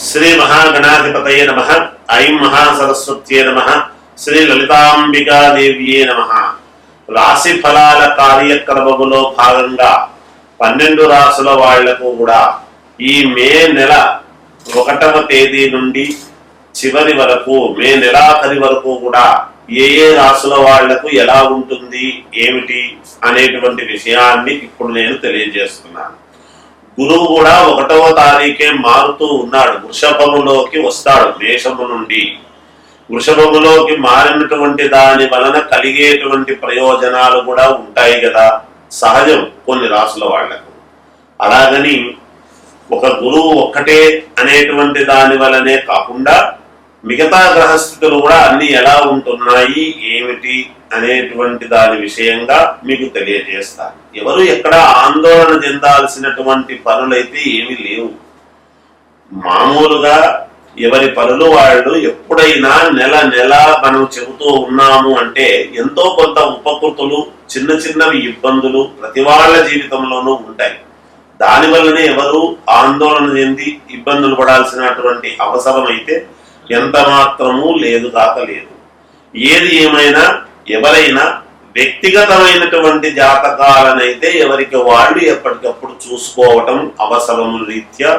శ్రీ మహాగణాధిపతయే నమః. ఐం మహాసరస్వత్యే నమః. శ్రీ లలితాంబికాదేవ్యే నమః. రాశి ఫలాల కార్యక్రమములో భాగంగా 12 రాశుల వాళ్లకు కూడా ఈ మే నెల 1వ తేదీ నుండి చివరి వరకు, మే నెలాఖరి వరకు కూడా ఏ ఏ రాశుల వాళ్లకు ఎలా ఉంటుంది ఏమిటి అనేటువంటి విషయాన్ని ఇప్పుడు నేను తెలియజేస్తున్నాను. గురువు కూడా 1వ తారీఖే మారుతూ ఉన్నాడు, వృషభములోకి వస్తాడు. మేషము నుండి వృషభములోకి మారినటువంటి దాని వలన కలిగేటువంటి ప్రయోజనాలు కూడా ఉంటాయి కదా, సహజం కొన్ని రాసుల వాళ్లకు. అలాగని ఒక గురువు ఒక్కటే అనేటువంటి దాని వలనే కాకుండా మిగతా గ్రహస్థితులు కూడా అన్ని ఎలా ఉంటున్నాయి ఏమిటి అనేటువంటి దాని విషయంగా మీకు తెలియజేస్తాను. ఎవరు ఎక్కడ ఆందోళన చెందాల్సినటువంటి పనులైతే ఏమీ లేవు. మామూలుగా ఎవరి పనులు వాళ్ళు ఎప్పుడైనా నెల నెల మనం చెబుతూ ఉన్నాము అంటే ఎంతో కొంత ఉపకృతులు, చిన్న చిన్నవి ఇబ్బందులు ప్రతి వాళ్ళ జీవితంలోనూ ఉంటాయి. దానివల్లనే ఎవరు ఆందోళన చెంది ఇబ్బందులు పడాల్సినటువంటి అవసరం అయితే ఎంత మాత్రమూ లేదు కాక లేదు. ఏది ఏమైనా ఎవరైనా వ్యక్తిగతమైనటువంటి జాతకాలనైతే ఎవరికి వాళ్ళు ఎప్పటికప్పుడు చూసుకోవటం అవసరము రీత్యా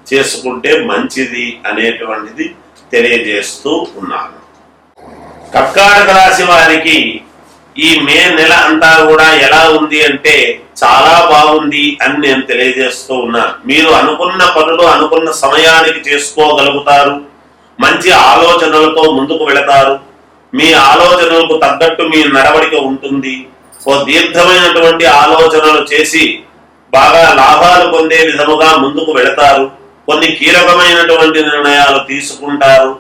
చేసుకుంటే మంచిది అనేటువంటిది తెలియజేస్తూ ఉన్నాను. కర్కాటక రాశి వారికి ఈ మే నెల అంతా కూడా ఎలా ఉంది అంటే చాలా బాగుంది అని నేను తెలియజేస్తూ ఉన్నాను. మీరు అనుకున్న పనులు అనుకున్న సమయానికి చేసుకోగలుగుతారు. మంచి ఆలోచనలతో ముందుకు వెళతారు. మీ ఆలోచనలకు తగ్గట్టు మీ నడవడిక ఉంటుంది. ఓ దీర్ఘమైనటువంటి ఆలోచనలు చేసి బాగా లాభాలు పొందే విధముగా ముందుకు వెళతారు. కొన్ని కీలకమైనటువంటి నిర్ణయాలు తీసుకుంటారు.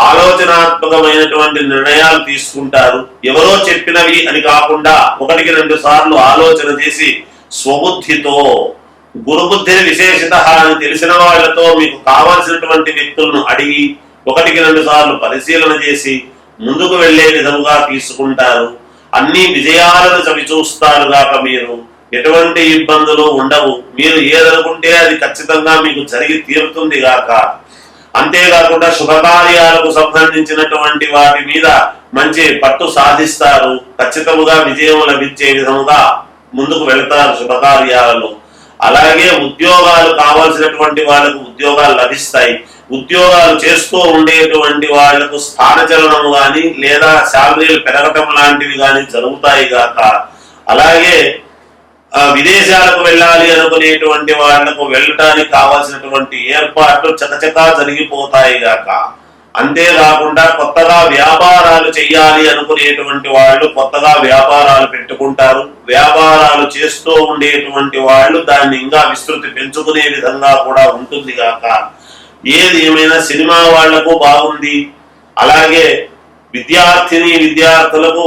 ఆలోచనాత్మకమైనటువంటి నిర్ణయాలు తీసుకుంటారు. ఎవరో చెప్పినవి అని కాకుండా 1-2 సార్లు ఆలోచన చేసి స్వబుద్ధితో, గురుబుద్ధిని విశేషత అని తెలిసిన వాళ్లతో మీకు కావాల్సినటువంటి వ్యక్తులను అడిగి 1-2 సార్లు పరిశీలన చేసి ముందుకు వెళ్లే విధముగా తీసుకుంటారు. అన్ని విజయాలను చవి చూస్తారు గాక మీరు ఎటువంటి ఇబ్బందులు ఉండవు. మీరు ఏదనుకుంటే అది ఖచ్చితంగా మీకు జరిగి తీరుతుంది గాక. అంతేకాకుండా శుభకార్యాలకు సంబంధించినటువంటి వాటి మీద మంచి పట్టు సాధిస్తారు. ఖచ్చితంగా విజయం లభించే విధముగా ముందుకు వెళ్తారు శుభకార్యాలలో. అలాగే ఉద్యోగాలు కావాల్సినటువంటి వాళ్ళకు ఉద్యోగాలు లభిస్తాయి. ఉద్యోగాలు చేస్తూ ఉండేటువంటి వాళ్లకు స్థానచలనము గాని లేదా శాలరీలు పెరగటం లాంటివి గాని జరుగుతాయి గాక. అలాగే విదేశాలకు వెళ్ళాలి అనుకునేటువంటి వాళ్లకు వెళ్ళటానికి కావాల్సినటువంటి ఏర్పాట్లు చకచకా జరిగిపోతాయి గాక. అంతేకాకుండా కొత్తగా వ్యాపారాలు చేయాలి అనుకునేటువంటి వాళ్ళు కొత్తగా వ్యాపారాలు పెట్టుకుంటారు. వ్యాపారాలు చేస్తూ ఉండేటువంటి వాళ్ళు దాన్ని ఇంకా విస్తృతి పెంచుకునే విధంగా కూడా ఉంటుంది గాక. ఏది ఏమైనా సినిమా వాళ్లకు బాగుంది. అలాగే విద్యార్థులకు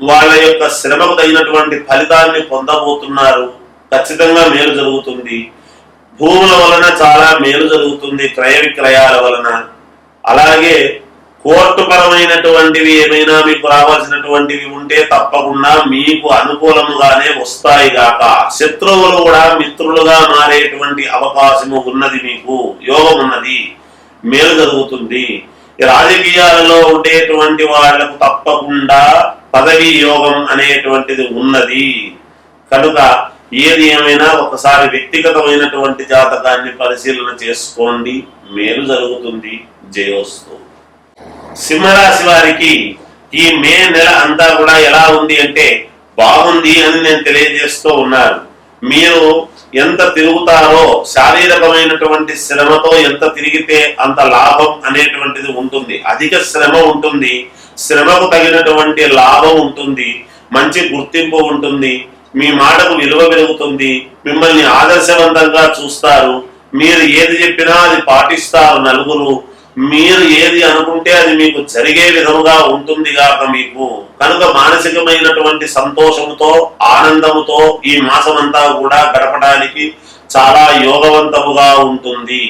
వాళ్ళ యొక్క శ్రమకు తగినటువంటి ఫలితాన్ని పొందబోతున్నారు. ఖచ్చితంగా మేలు జరుగుతుంది. భూముల వలన చాలా మేలు జరుగుతుంది, క్రయ విక్రయాల వలన. అలాగే కోర్టు పరమైనటువంటివి ఏమైనా మీకు రావాల్సినటువంటివి ఉంటే తప్పకుండా మీకు అనుకూలముగానే వస్తాయి గాక. శత్రువులు కూడా మిత్రులుగా మారేటువంటి అవకాశము ఉన్నది. మీకు యోగం ఉన్నది, మేలు జరుగుతుంది. రాజకీయాలలో ఉండేటువంటి వాళ్లకు తప్పకుండా పదవి యోగం అనేటువంటిది ఉన్నది. కనుక ఏది ఏమైనా ఒకసారి వ్యక్తిగతమైనటువంటి జాతకాన్ని పరిశీలన చేసుకోండి, మేలు జరుగుతుంది. జయోస్తు. సింహరాశి వారికి ఈ మే నెల అంతా కూడా ఎలా ఉంది అంటే బాగుంది అని నేను తెలియజేస్తూ ఉన్నాను. మీరు ఎంత తిరుగుతారో, శారీరకమైనటువంటి శ్రమతో ఎంత తిరిగితే అంత లాభం అనేటువంటిది ఉంటుంది. అధిక శ్రమ ఉంటుంది, శ్రమకు తగినటువంటి లాభం ఉంటుంది, మంచి గుర్తింపు ఉంటుంది, మీ మాటకు విలువ పెరుగుతుంది, మిమ్మల్ని ఆదర్శవంతంగా చూస్తారు. మీరు ఏది చెప్పినా అది పాటిస్తారు నలుగురు. మీరు ఏది అనుకుంటే అది మీకు జరిగే విధముగా ఉంటుంది గాక మీకు. కనుక మానసికమైనటువంటి సంతోషముతో, ఆనందముతో ఈ మాసమంతా కూడా గడపడానికి చాలా యోగవంతముగా ఉంటుంది.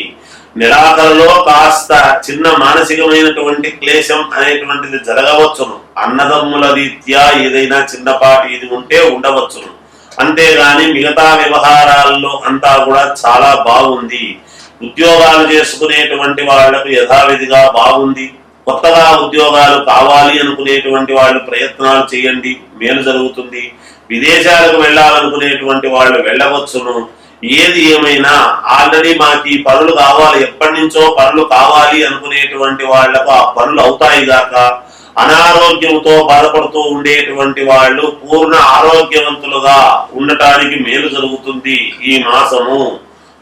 నిరాకరలో కాస్త చిన్న మానసికమైనటువంటి క్లేశం అనేటువంటిది జరగవచ్చును. అన్నదమ్ముల రీత్యా ఏదైనా చిన్నపాటి ఇది ఉంటే ఉండవచ్చును. అంతేగాని మిగతా వ్యవహారాల్లో అంతా కూడా చాలా బాగుంది. ఉద్యోగాలు చేసుకునేటువంటి వాళ్లకు యథావిధిగా బాగుంది. కొత్తగా ఉద్యోగాలు కావాలి అనుకునేటువంటి వాళ్ళు ప్రయత్నాలు చేయండి, మేలు జరుగుతుంది. విదేశాలకు వెళ్ళాలనుకునేటువంటి వాళ్ళు వెళ్ళవచ్చును. ఏది ఏమైనా ఆల్రెడీ మాకు ఈ పనులు కావాలి, ఎప్పటి నుంచో పనులు కావాలి అనుకునేటువంటి వాళ్లకు ఆ పనులు అవుతాయి గాక. అనారోగ్యంతో బాధపడుతూ ఉండేటువంటి వాళ్ళు పూర్ణ ఆరోగ్యవంతులుగా ఉండటానికి మేలు జరుగుతుంది ఈ మాసము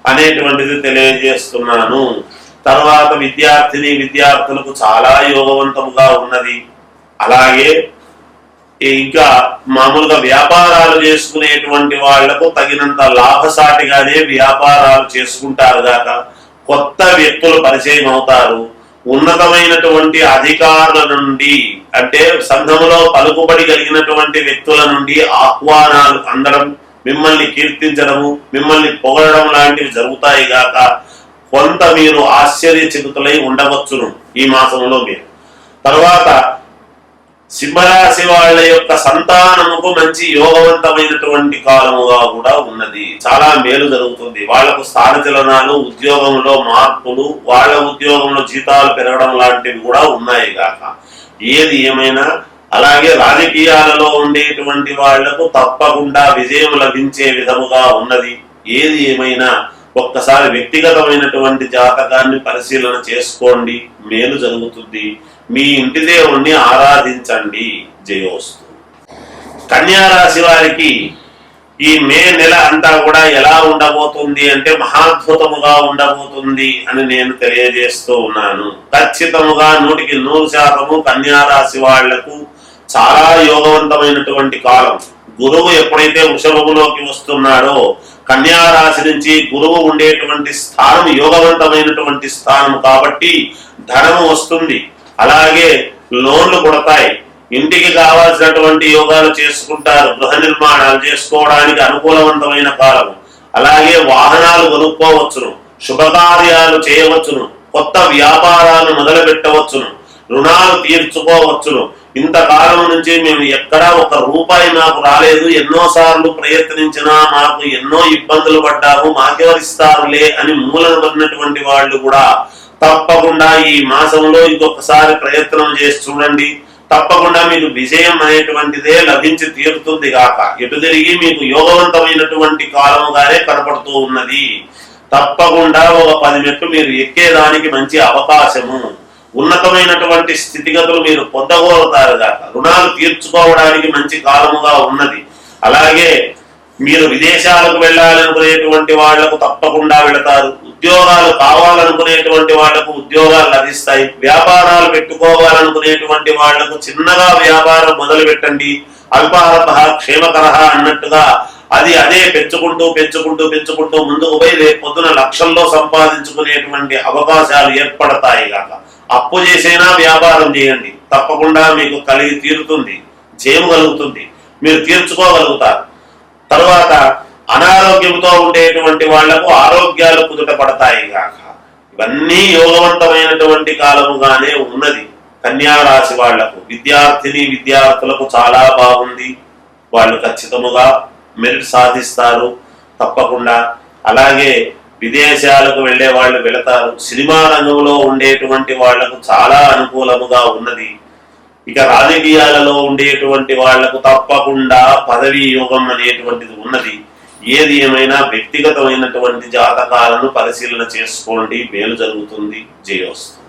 అనేటువంటిది తెలియజేస్తున్నాను. తర్వాత విద్యార్థులకు చాలా యోగవంతముగా ఉన్నది. అలాగే ఇంకా మామూలుగా వ్యాపారాలు చేసుకునేటువంటి వాళ్లకు తగినంత లాభసాటిగానే వ్యాపారాలు చేసుకుంటారు గాక. కొత్త వ్యక్తులు పరిచయం అవుతారు. ఉన్నతమైనటువంటి అధికారుల నుండి అంటే సంఘములో పలుకుబడి కలిగినటువంటి వ్యక్తుల నుండి ఆహ్వానాలు అందడం, మిమ్మల్ని కీర్తించడము, మిమ్మల్ని పొగడడం లాంటివి జరుగుతాయి గాక. కొంత మీరు ఆశ్చర్యచకితులై ఉండవచ్చును ఈ మాసంలో మీరు. తర్వాత సింహరాశి వాళ్ళ యొక్క సంతానముకు మంచి యోగవంతమైనటువంటి కాలముగా కూడా ఉన్నది. చాలా మేలు జరుగుతుంది. వాళ్లకు స్థానచలనాలు, ఉద్యోగంలో మార్పులు, వాళ్ళ ఉద్యోగంలో జీతాలు పెరగడం లాంటివి కూడా ఉన్నాయి గాక. ఏది ఏమైనా అలాగే రాజకీయాలలో ఉండేటువంటి వాళ్లకు తప్పకుండా విజయం లభించే విధముగా ఉన్నది. ఏది ఏమైనా ఒక్కసారి వ్యక్తిగతమైనటువంటి జాతకాన్ని పరిశీలన చేసుకోండి, మేలు జరుగుతుంది. మీ ఇంటి దేవుణ్ణి ఆరాధించండి. జయోస్తు. కన్యా రాశి వారికి ఈ మే నెల అంతా కూడా ఎలా ఉండబోతుంది అంటే మహాద్భుతముగా ఉండబోతుంది అని నేను తెలియజేస్తూ ఉన్నాను. ఖచ్చితముగా 100% కన్యా రాశి వాళ్లకు చాలా యోగవంతమైనటువంటి కాలం. గురువు ఎప్పుడైతే వృషభములోకి వస్తున్నాడో కన్యా రాశి నుంచి గురువు ఉండేటువంటి స్థానం యోగవంతమైనటువంటి స్థానం కాబట్టి ధనము వస్తుంది. అలాగే లోన్లు కొడతాయి. ఇంటికి కావాల్సినటువంటి యోగాలు చేసుకుంటారు. గృహ నిర్మాణాలు చేసుకోవడానికి అనుకూలవంతమైన కాలం. అలాగే వాహనాలు కొనుక్కోవచ్చును, శుభకార్యాలు చేయవచ్చును, కొత్త వ్యాపారాలు మొదలు పెట్టవచ్చును, రుణాలు తీర్చుకోవచ్చును. ఇంతకాలం నుంచి మేము ఎక్కడా ఒక రూపాయి మాకు రాలేదు, ఎన్నోసార్లు ప్రయత్నించినా మాకు ఎన్నో ఇబ్బందులు పడ్డాము, మాకెవరిస్తారులే అని మూలన పడినటువంటి వాళ్ళు కూడా తప్పకుండా ఈ మాసంలో ఇంకొకసారి ప్రయత్నం చేసి చూడండి. తప్పకుండా మీకు విజయం అనేటువంటిదే లభించి తీరుతుంది గాక. ఎటు తిరిగి మీకు యోగవంతమైనటువంటి కాలముగానే కనపడుతూ ఉన్నది. తప్పకుండా ఒక 10 మెట్లు మీరు ఎక్కేదానికి మంచి అవకాశము, ఉన్నతమైనటువంటి స్థితిగతులు మీరు పొందగలుగుతారు గాక. రుణాలు తీర్చుకోవడానికి మంచి కాలముగా ఉన్నది. అలాగే మీరు విదేశాలకు వెళ్ళాలనుకునేటువంటి వాళ్లకు తప్పకుండా వెళతారు. ఉద్యోగాలు కావాలనుకునేటువంటి వాళ్లకు ఉద్యోగాలు లభిస్తాయి. వ్యాపారాలు పెట్టుకోవాలనుకునేటువంటి వాళ్లకు చిన్నగా వ్యాపారం మొదలు పెట్టండి. అల్పారభ క్షేమకర అన్నట్టుగా అదే పెంచుకుంటూ పెంచుకుంటూ పెంచుకుంటూ ముందుకు పోయి రేపు పొద్దున లక్షల్లో సంపాదించుకునేటువంటి అవకాశాలు ఏర్పడతాయి గాక. అప్పు చేసైనా వ్యాపారం చేయండి, తప్పకుండా మీకు కలిగి తీరుతుంది, జయం కలుగుతుంది, మీరు తీర్చుకోగలుగుతారు. తర్వాత అనారోగ్యంతో ఉండేటువంటి వాళ్లకు ఆరోగ్యాలు కుదుట పడతాయి గాక. ఇవన్నీ యోగవంతమైనటువంటి కాలముగానే ఉన్నది. కన్యా రాశి వాళ్లకు, విద్యార్థులకు చాలా బాగుంది. వాళ్ళు ఖచ్చితముగా మెరిట్ సాధిస్తారు తప్పకుండా. అలాగే విదేశాలకు వెళ్లే వాళ్ళు వెళతారు. సినిమా రంగంలో ఉండేటువంటి వాళ్లకు చాలా అనుకూలముగా ఉన్నది. ఇక రాజకీయాలలో ఉండేటువంటి వాళ్లకు తప్పకుండా పదవీ యోగం అనేటువంటిది ఉన్నది. ఏది ఏమైనా వ్యక్తిగతమైనటువంటి జాతకాలను పరిశీలన చేసుకోండి, మేలు జరుగుతుంది. జయోస్తు.